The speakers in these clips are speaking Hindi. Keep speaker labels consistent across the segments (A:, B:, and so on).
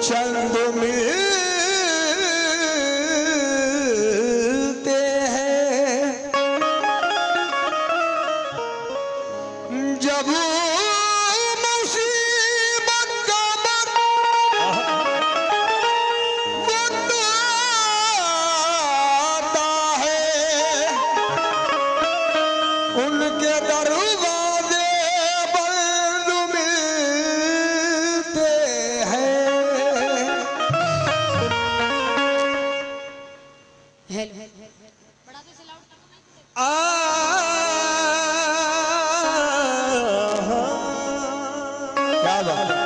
A: चंद मिलते हैं जब मुसीबत का वक्त आता है उनके दरवाजे बंद मिलते हैं। क्या बात है?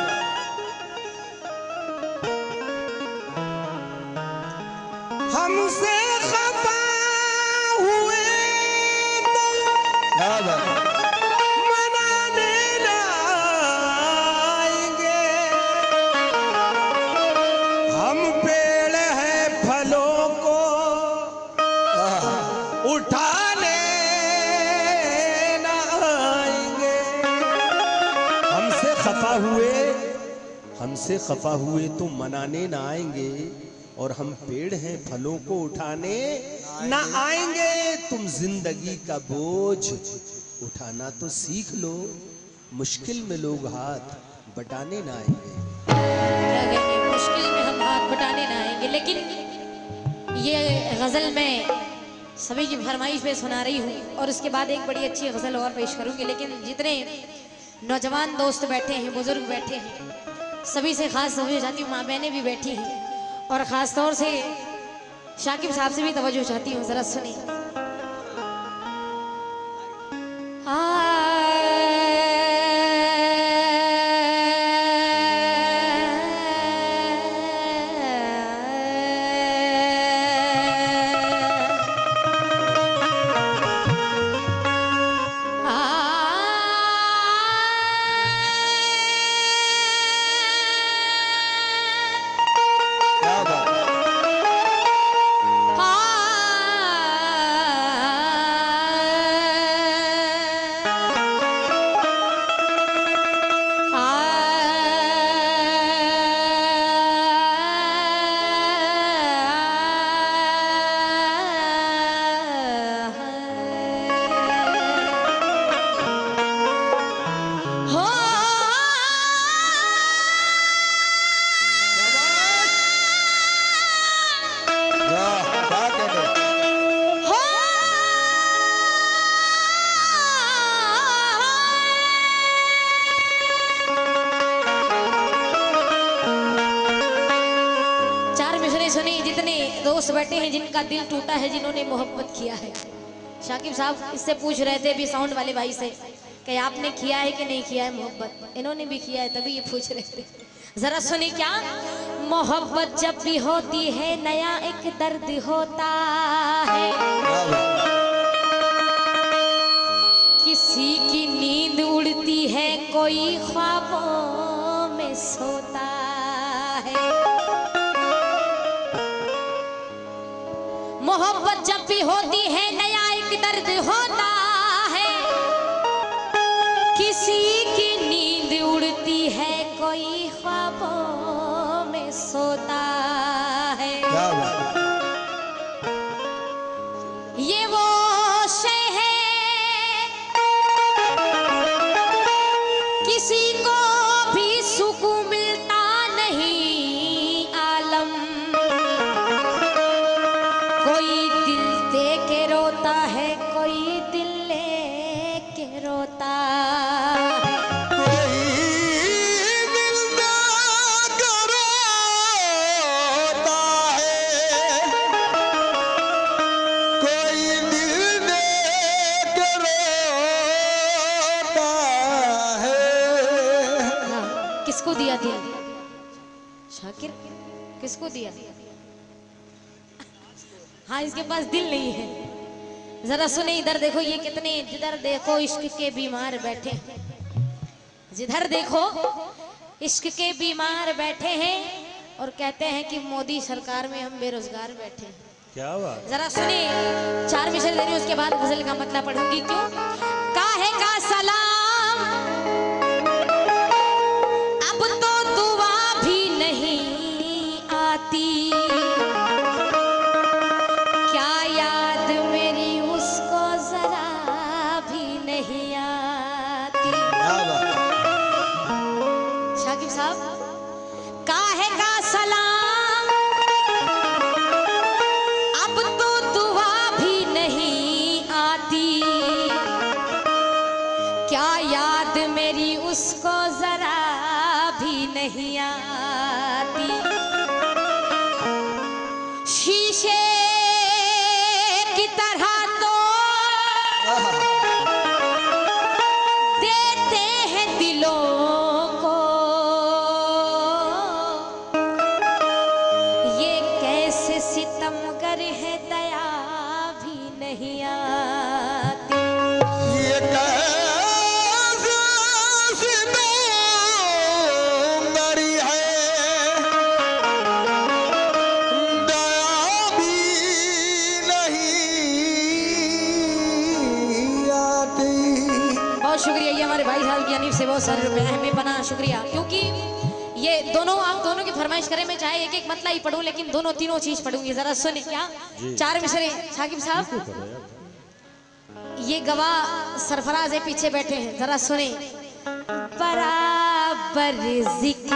A: हमसे खफा हुए तो क्या बात है? मनाने लाएंगे हम पेड़ है फलों को उठाने ना आएंगे। हमसे खफा हुए तो मनाने ना आएंगे और हम पेड़ हैं फलों को उठाने ना आएंगे। तुम जिंदगी का बोझ उठाना तो सीख लो, मुश्किल में लोग हाथ बटाने ना आएंगे।
B: मुश्किल में हम हाथ बटाने ना आएंगे। लेकिन ये गजल मैं सभी की फरमाइश पे सुना रही हूँ और उसके बाद एक बड़ी अच्छी गजल और पेश करूंगी। लेकिन जितने नौजवान दोस्त बैठे हैं, बुजुर्ग बैठे हैं, सभी से खास तवज्जो चाहती हूँ। माँ बहनें भी बैठी हैं और ख़ास तौर से शाकिब साहब से भी तवज्जो चाहती हूँ। ज़रा सुनिए। सुनी जितने दोस्त बैठे हैं जिनका दिल टूटा है, जिन्होंने मोहब्बत किया है। शाकिब साहब इससे पूछ रहे थे भी साउंड वाले भाई से कि आपने किया है कि नहीं किया है मोहब्बत। इन्होंने भी किया है तभी ये पूछ रहे थे। जरा सुनी क्या। मोहब्बत जब भी होती है नया एक दर्द होता है, किसी की नींद उड़ती है कोई ख्वाबों में सोता है। मोहब्बत जब भी होती है नया एक दर्द होता है, किसी की नींद उड़ती है कोई ख्वाबों में सोता है। ये वो शय है किसी को भी सुकून मिलता नहीं आलम, कोई दिल दे के रोता है कोई दिल ले के रोता है।
A: कोई दिल दे के रोता है, कोई दिल दे के रोता है।
B: हाँ, किसको दिया दिल? शाकिर किसको दिया? हाँ, इसके पास दिल नहीं है। जरा सुने इधर देखो, ये कितने, जिधर देखो इश्क के बीमार बैठे, जिधर देखो इश्क के बीमार बैठे हैं और कहते हैं कि मोदी सरकार में हम बेरोजगार बैठे हैं।
A: क्या बात।
B: जरा सुने, 4 मिसरे दे रही हूं, उसके बाद गजल का मतलब पढ़ूंगी। क्यों? काहे का सलाम अब तो दुआ भी नहीं आती, क्या याद मेरी उसको जरा भी नहीं आती। शाकिब साहब, काहे का सलाम अब तो दुआ भी नहीं आती, क्या याद मेरी उसको जरा भी नहीं आती। शीशे की तरह तो देते हैं दिलों को, ये कैसे सितमगर है दया भी नहीं आती।
C: ये कैसे सितमगरी है, दया भी नहीं आती।
B: बहुत शुक्रिया, ये हमारे भाई साहब की जानिब से बहुत सारे रुपए हैं, बेपनाह शुक्रिया। क्योंकि ये दोनों, आप दोनों की फरमाइश करें, मैं चाहे एक एक मतला ही पढ़ूं लेकिन दोनों तीनों चीज पढ़ूंगी। जरा सुने, क्या 4 मिसरे शाकिब साहब, ये गवाह सरफराज है, पीछे बैठे हैं, जरा सुने। बराबर जिक्र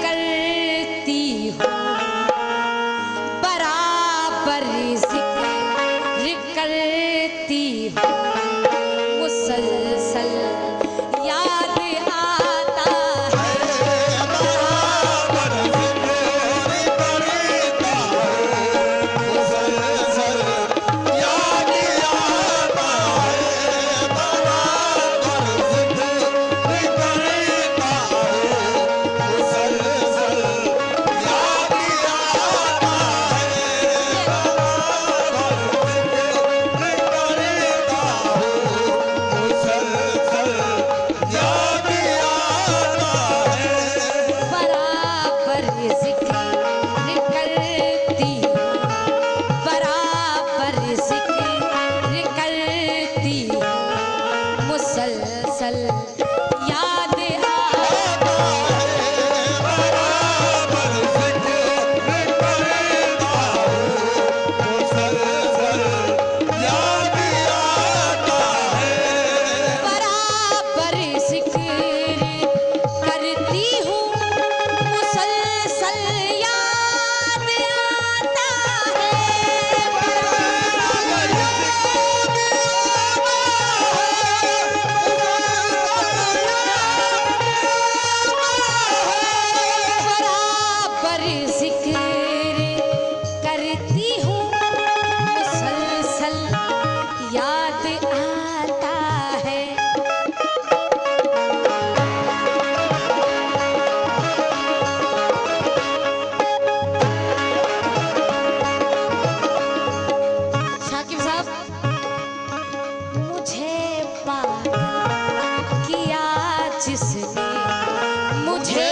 B: करती हूँ, बराबर जिक्र करती हूँ, मुसलसल याद आता है। बराबर जिक्र करती हूँ, बराबर जिक्र करती हूँ, मुसलसल याद आता बराबर जिक्र करती हूँ, मुसलसल याद आता है। बराबर जिक्र करती हूँ, मुसलसल याद आता है। शाकिब साहब, मुझे पागल किया जिसने, मुझे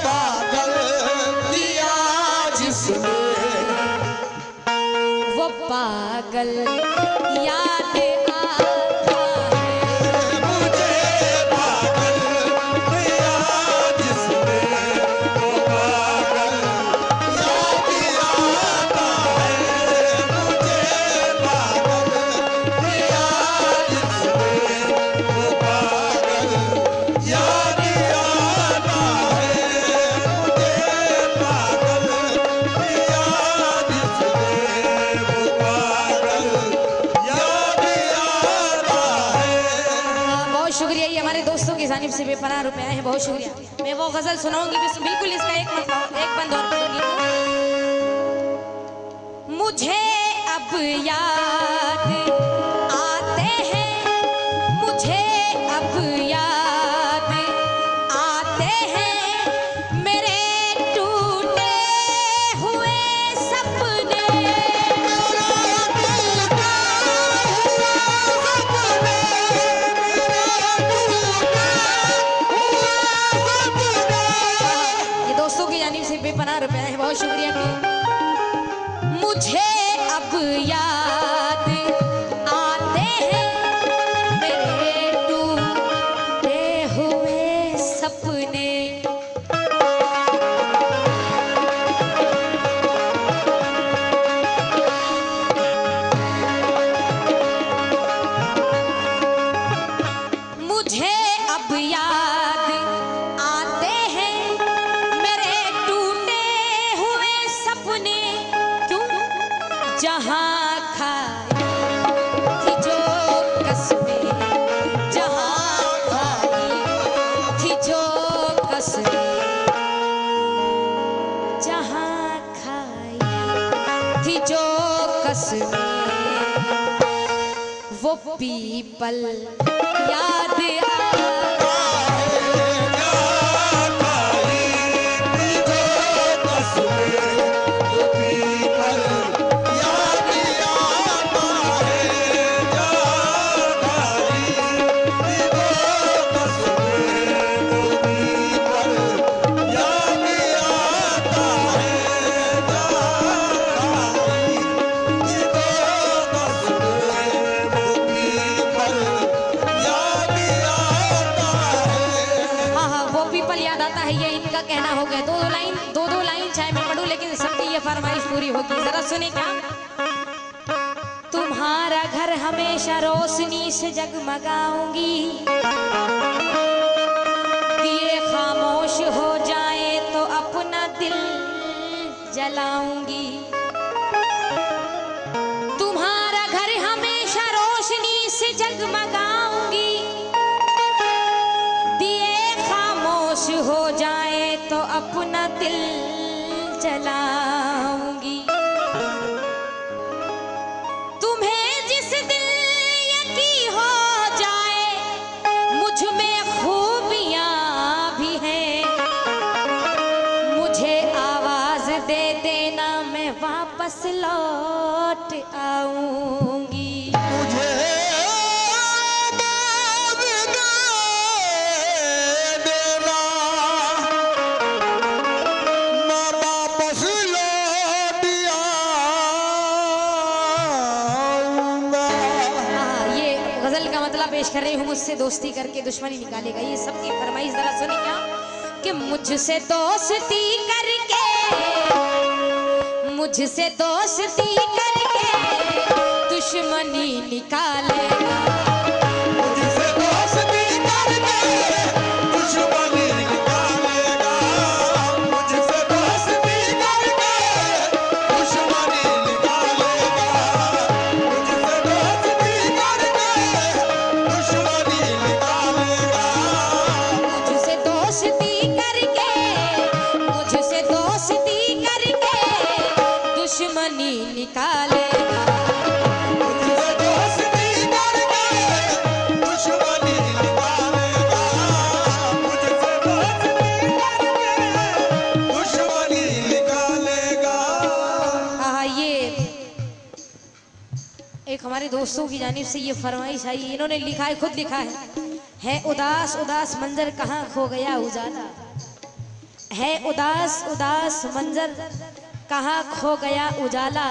C: पागल किया जिसने,
B: वो पागल याद आता है।
C: मुझे पागल किया जिसने, वो पागल याद आता है। मुझे पागल किया जिसने, वो पागल याद आता है। मुझे पागल किया जिसने, वो पागल याद आता है।
B: बहुत शुक्रिया, ये हमारे दोस्तों की जानिब से बेपनाह रुपए आए हैं, बहुत शुक्रिया। मैं वो गजल सुनाऊंगी, बिल्कुल इसका एक मतलब, एक बंद और पढ़ूंगी। मुझे अब याद आते हैं, मुझे अब याद आते हैं, मेरे टूटे हुए सपने। मुझे अब याद आते हैं मेरे टूटे हुए सपने, क्यों जहां खाई थी जो कसमें, जहां खाई थी जो कसमें, जहां खाई थी जो कसमें, वो पीपल याद कहना हो गया। दो दो लाइन चाहे मैं पढ़ूं, लेकिन सबकी ये फरमाइश पूरी होगी। जरा सुने क्या। तुम्हारा घर हमेशा रोशनी से जगमगाऊंगी, दिए खामोश हो जाए तो अपना दिल जलाऊंगी। तुम्हारा घर हमेशा रोशनी से जगमगाऊंगी, दिए खामोश हो जाए तो अपना दिल जलाऊंगी। तुम्हें जिस दिल यकीन हो जाए मुझ में खूबियां भी हैं, मुझे आवाज दे देना, मैं वापस लौट आऊंगी। पेश कर रही हूँ, मुझसे दोस्ती करके दुश्मनी निकालेगा, ये सबकी फरमाइश। जरा सुनिए क्या कि मुझसे दोस्ती करके, मुझसे दोस्ती करके दुश्मनी निकालेगा,
C: मुझसे दोस्ती करके दुश्मनी निकालेगा, मुझसे दोस्ती करके दुश्मनी निकालेगा, मुझसे दोस्ती करके दुश्मनी निकालेगा,
B: मुझसे दोस्ती करके, मुझसे दोस्ती करके दुश्मनी निकालेगा,
C: मुझसे दोस्ती करके दुश्मनी निकालेगा, मुझसे दोस्ती करके दुश्मनी निकालेगा।
B: ये एक हमारे दोस्तों की जानिब से ये फरमाइश आई, इन्होंने लिखा है, खुद लिखा है उदास उदास मंजर कहाँ खो गया उजाला, है उदास उदास मंजर कहाँ खो गया उजाला,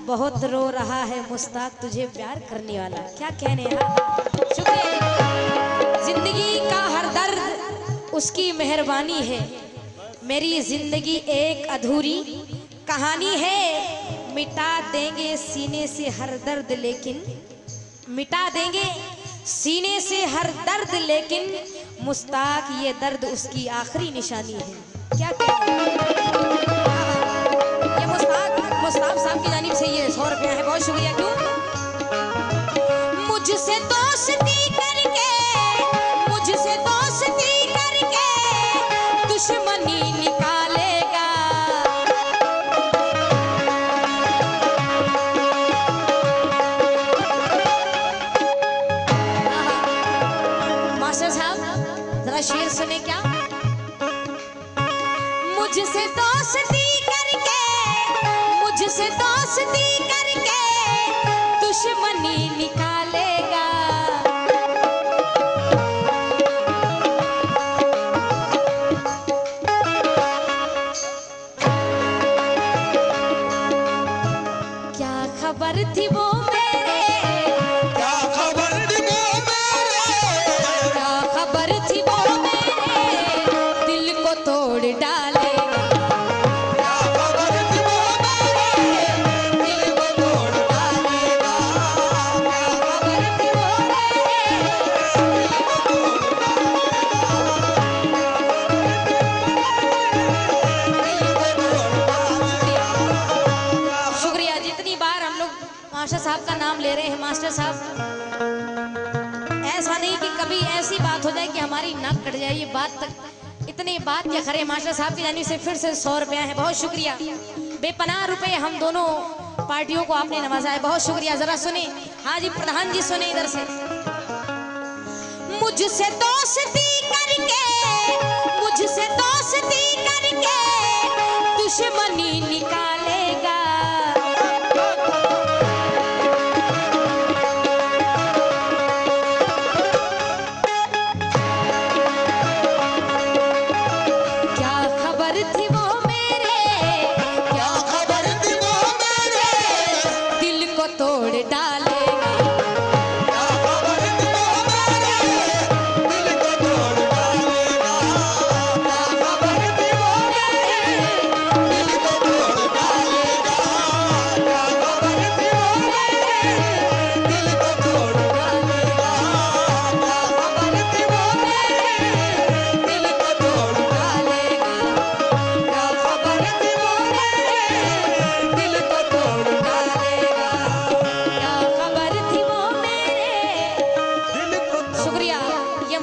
B: बहुत रो रहा है मुश्ताक तुझे प्यार करने वाला। क्या कहने हैं, शुक्रिया। जिंदगी का हर दर्द उसकी मेहरबानी है, मेरी जिंदगी एक अधूरी कहानी है, मिटा देंगे सीने से हर दर्द लेकिन, मिटा देंगे सीने से हर दर्द लेकिन, मुश्ताक ये दर्द उसकी आखिरी निशानी है। क्या कहते हैं, ये मुश्ताक साहब की जानिब से ये 100 रुपया है, बहुत शुक्रिया। क्यों मुझसे दोस्ती करके, मुझसे दोस्ती करके दुश्मनी निकालेगा, मास्टर साहब जरा शेर सुने क्या। मुझसे दोस्ती करके, मुझसे दोस्ती करके दुश्मनी निकालेगा, क्या खबर थी वो मेरे,
C: क्या खबर थी वो मेरे,
B: क्या खबर थी वो मेरे, दिल को तोड़ डालेगा,
C: क्या खबर थी वो मेरे, दिल को
B: कभी ऐसी बात हो जाए कि हमारी नाक कट जाए, ये बात तक इतनी बात क्या खरे। मास्टर साहब की जानिब से फिर से 100 रुपया है, बहुत शुक्रिया। बेपनाह रुपए हम दोनों पार्टियों को आपने नवाजा है, बहुत शुक्रिया। जरा सुने, हाँ जी प्रधान जी सुने इधर से। मुझसे दोस्ती करके, मुझसे दोस्ती करके दुश्मनी निकालेगा। क्या खबर थी वो मेरे, क्या खबर थी वो मेरे, दिल को तोड़ डालेगा।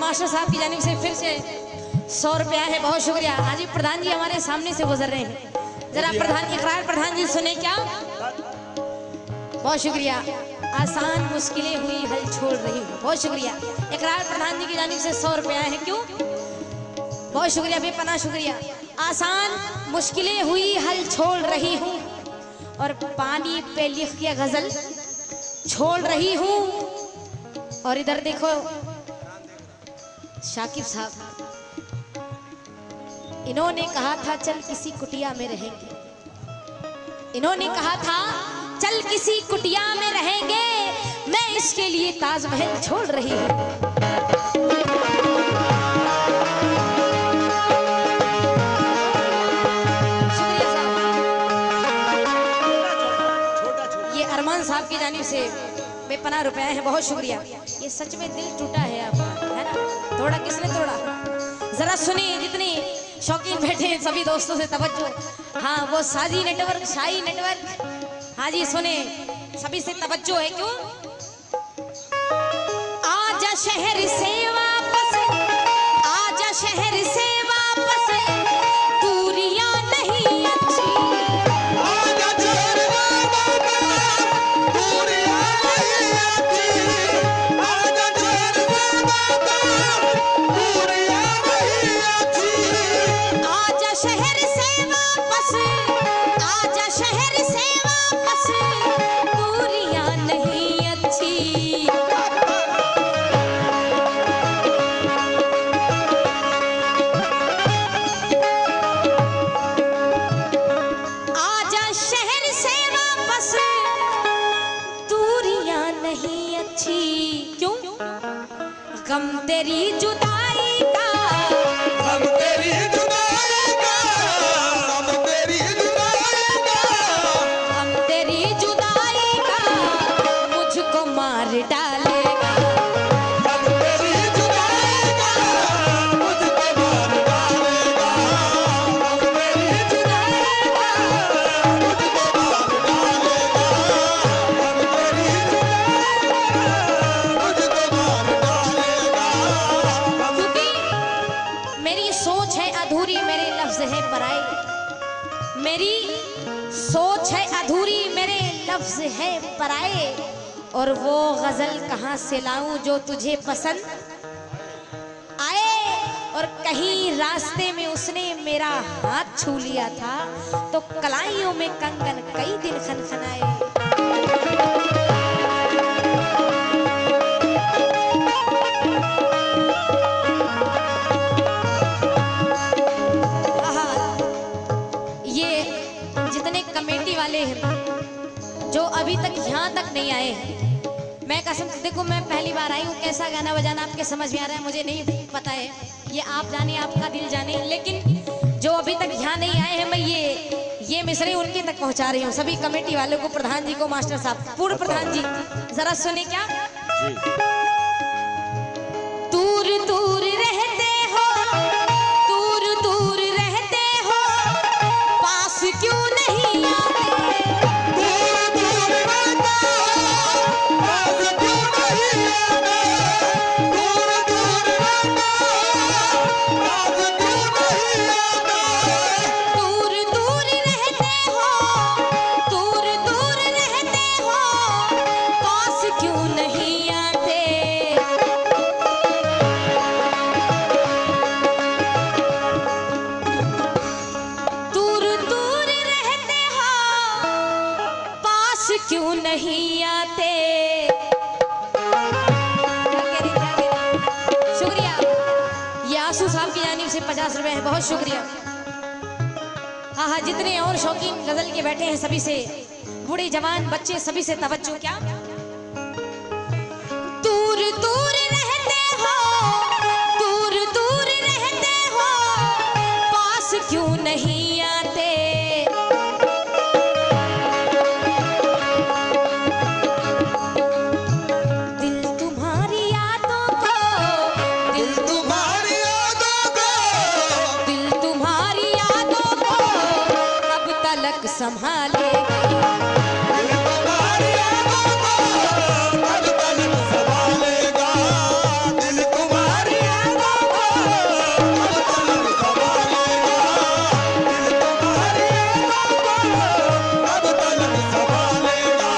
B: मास्टर साहब की जानिब से फिर से 100 रुपया है, बहुत शुक्रिया। हाँ जी प्रधान जी हमारे सामने से गुजर रहे हैं, जरा प्रधान इकरार प्रधान जी सुने क्या। बहुत शुक्रिया। आसान मुश्किलें हुई हल छोड़ रही हूँ, बहुत शुक्रिया। इकरार प्रधान जी की जानिब से 100 रुपया है, क्यों, बहुत शुक्रिया, बेपनाह शुक्रिया। आसान मुश्किलें हुई हल छोड़ रही हूँ और पानी पे लिख के गजल छोड़ रही हूँ। और इधर देखो शाकिब साहब, इन्होंने कहा था चल किसी कुटिया में रहेंगे, इन्होंने कहा था चल किसी कुटिया में रहेंगे, मैं इसके लिए ताजमहल छोड़ रही हूँ। शुक्रिया साहब। ये अरमान साहब की जानिब से बेपनाह रुपया है, बहुत शुक्रिया। ये सच में दिल टूटा है आपका, है ना, थोड़ा किसने तोड़ा। जरा सुनिए, जितने शौकीन बैठे हैं सभी दोस्तों से तवज्जो। हाँ वो साजी नेटवर्क, शाही नेटवर्क, हाँ जी सुने, सभी से तवज्जो है, क्यों। आजा शहर से वापस, आजा शहर से वापस, दूरियां नहीं अच्छी। गम तेरी जुदाई का,
C: गम तेरी जुदाई का, गम तेरी जुदाई का,
B: गम तेरी जुदाई का मुझको मार डालेगा।
C: गम तेरी जुदाई का मुझको मार डालेगा, गम तेरी जुदाई का मुझको मार डालेगा, गम तेरी जुदाई का मुझको मार डालेगा।
B: क्योंकि मेरी सोच है अधूरी, मेरे लफ्ज है पराए, मेरी सोच है अधूरी, मेरे लफ्ज है पराए, और वो गजल कहाँ से लाऊं जो तुझे पसंद आए। और कहीं रास्ते में उसने मेरा हाथ छू लिया था तो कलाइयों में कंगन कई दिन खनखनाए। कमेटी वाले हैं जो अभी तक यहाँ तक नहीं आए हैं, मैं कसम से, देखो मैं पहली बार आई हूँ, कैसा गाना बजाना आपके समझ में आ रहा है मुझे नहीं पता है, ये आप जाने आपका दिल जाने, लेकिन जो अभी तक यहाँ नहीं आए हैं मैं ये मिसरे उनके तक पहुँचा रही हूँ, सभी कमेटी वालों को, प्रधान जी को, मास्टर साहब, पूर्व प्रधान जी, जरा सुने क्या। दूर दूर रहते हो, दूर दूर रहते हो, पास क्यों नहीं आते।
C: दूर दूर रहते हो, पास क्यों नहीं आते, दूर दूर
B: रुपए हैं, बहुत शुक्रिया। हाँ हाँ, जितने और शौकीन गजल के बैठे हैं सभी से, बूढ़े जवान बच्चे सभी से तवज्जो। क्या दूर दूर रहते हो, दूर दूर रहते हो, पास क्यों नहीं आते? दिल तुम्हारी यादों को, दिल
C: तुम्हारी यादों को,
B: दिल तुम्हारी यादों को कब तलक संभालेगा?
C: तुम्हारी यादों को कब तलक संभालेगा? दिल तुम्हारी यादों को कब तलक संभालेगा? दिल तुम्हारी यादों को कब तलक संभालेगा?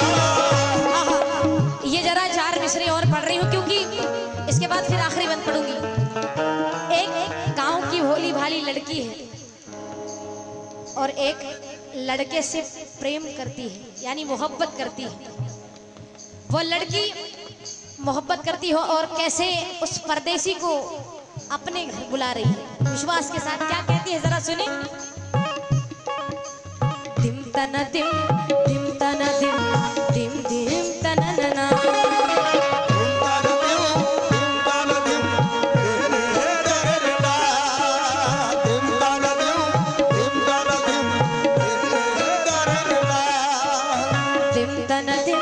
B: आहा, ये जरा 4 मिसरे और पढ़ रही हूँ क्योंकि इसके बाद फिर आखिरी बंद पढ़ूंगी। एक गांव की भोली भाली लड़की है और एक लड़के से प्रेम करती है, यानी मोहब्बत करती है। वो लड़की मोहब्बत करती हो और कैसे उस परदेसी को अपने घर बुला रही है, विश्वास के साथ क्या कहती है जरा सुने। दिम तना दिम, दिम तना दिम, दिम दिम तना नना। दिम तना दिम,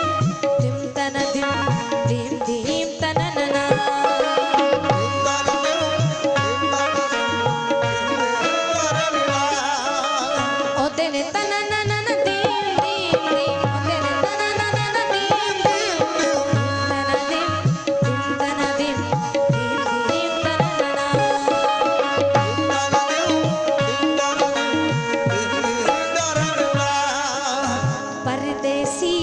B: दिम तना दिम, दिम दिम तना नना। ओ तेरे तना नना दिम दिम दिम, ओ तेरे तना नना दिम दिम तना दिम, दिम तना दिम, दिम दिम तना नना। परदेसी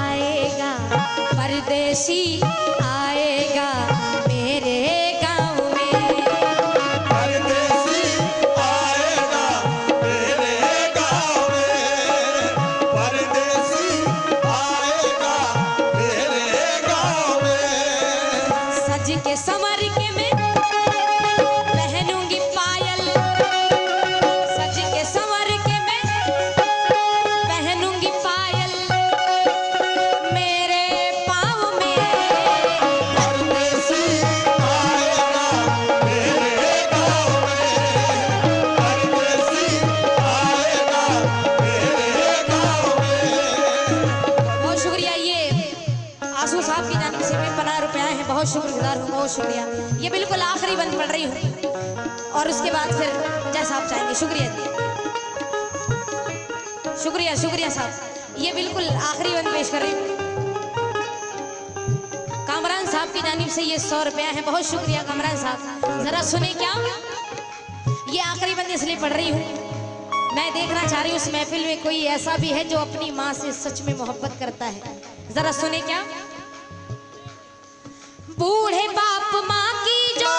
B: आएगा, परदेसी आएगा मेरे गाँव में।
C: परदेसी आएगा मेरे गाँव में, परदेसी आएगा मेरे गाँव में।
B: सज के संवर के मैं पहनूंगी पायल, सज के संवर के मैं पहनूंगी पायल मेरे पाँव में।
C: परदेसी आएगा मेरे गाँव में, परदेसी आएगा मेरे गाँव में।
B: बहुत शुक्रिया। ये आंसू साहब की जानिब से भी 50 रुपया है, बहुत शुक्रगुजार हूँ, बहुत शुक्रिया। ये बिल्कुल आखिरी बंद पढ़ रही हूँ और उसके बाद फिर जैसा आप चाहेंगे। शुक्रिया जी, शुक्रिया शुक्रिया साहब। ये बिल्कुल आखिरी बंद पेश कर रही हूँ। कामरान साहब की जानिब से ये 100 रुपया है, बहुत शुक्रिया कामरान साहब। जरा सुने क्या, ये आखिरी बंद इसलिए पढ़ रही हूँ, मैं देखना चाह रही हूँ उस महफिल में कोई ऐसा भी है जो अपनी माँ से सच में मोहब्बत करता है। जरा सुने क्या। बूढ़े बाप माँ की जो,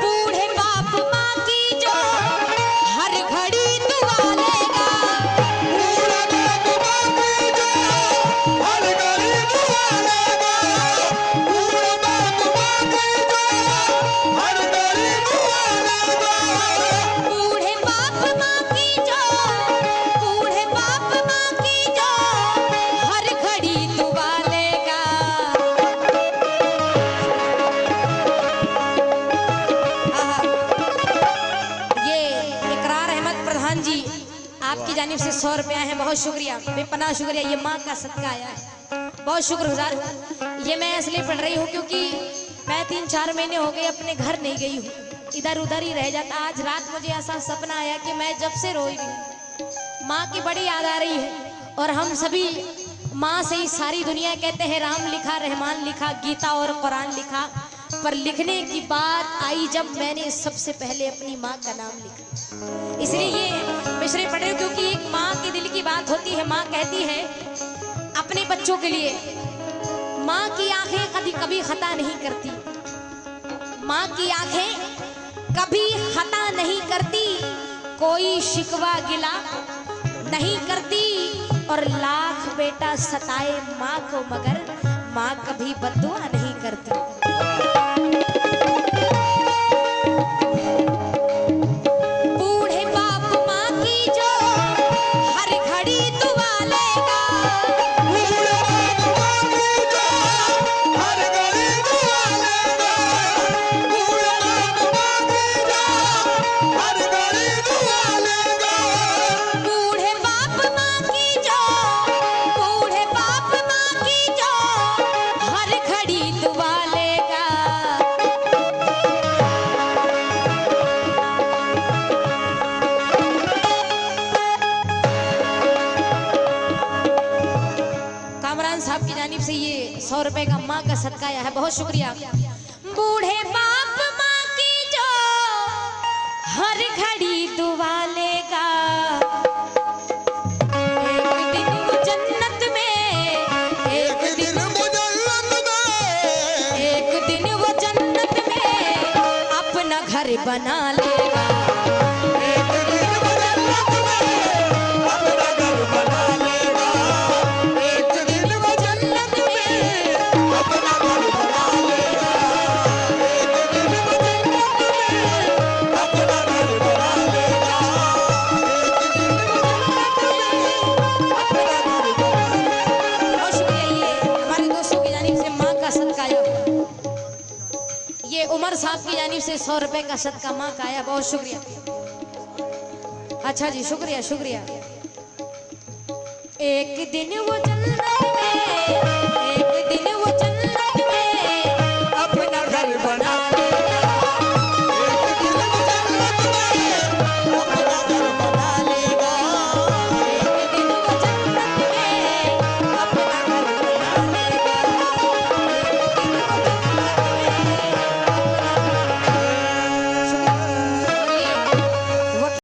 B: बूढ़े बाप माँ की जो हर घड़ी दुआ लेगा।
C: बूढ़े बाप माँ की जो हर घड़ी दुआ लेगा, बूढ़े बाप माँ की जो हर घड़ी दुआ लेगा।
B: बूढ़े बाप माँ की जो, बूढ़े बाप माँ की जो हर घड़ी दुआ लेगा। आहा, ये इकरार अहमद प्रधान जी आपकी जानिब से 100 रुपया है, बहुत शुक्रिया, बेपनाह शुक्रिया। ये माँ का सदका आया है, बहुत शुक्रगुजार हूँ। ये मैं इसलिए पढ़ रही हूँ क्योंकि मैं 3-4 महीने हो गए अपने घर नहीं गई हूँ, इधर उधर ही रह जाता। आज रात मुझे ऐसा सपना आया कि मैं जब से रोई हूँ माँ की बड़ी याद आ रही है। और हम सभी माँ से ही सारी दुनिया कहते हैं राम लिखा, रहमान लिखा, गीता और कुरान लिखा, पर लिखने की बात आई जब मैंने सबसे पहले अपनी माँ का नाम लिखा। इसलिए ये मिसरे पढ़ रही हूँ क्योंकि एक माँ के दिल की बात होती है। माँ कहती है अपने बच्चों के लिए, माँ की आंखें कभी कभी खता नहीं करती, माँ की आंखें कभी खता नहीं करती, कोई शिकवा गिला नहीं करती, और लाख बेटा सताए माँ को मगर माँ कभी बद्दुआ नहीं करती। रुपए का माँ का सदका आया है, बहुत शुक्रिया। बूढ़े बाप माँ की जो हर घड़ी दुआ लेगा, एक दिन वो जन्नत में, एक दिन वो जन्नत में, एक दिन वो जन्नत में अपना घर बना लेगा।
C: एक दिन वो जन्नत में अपना घर बना लेगा, एक दिन वो जन्नत में अपना घर बना लेगा, एक दिन वो जन्नत में अपना घर बना लेगा, एक दिन वो जन्नत में अपना घर बना लेगा।
B: बहुत शुक्रिया। ये हमारे दोस्तों की जानिब से माँ का सदका आया, ये उमर साहब की जानिब से 100 रुपए का सदका माँ का आया, बहुत शुक्रिया। अच्छा जी, शुक्रिया शुक्रिया। एक दिन वो जन्नत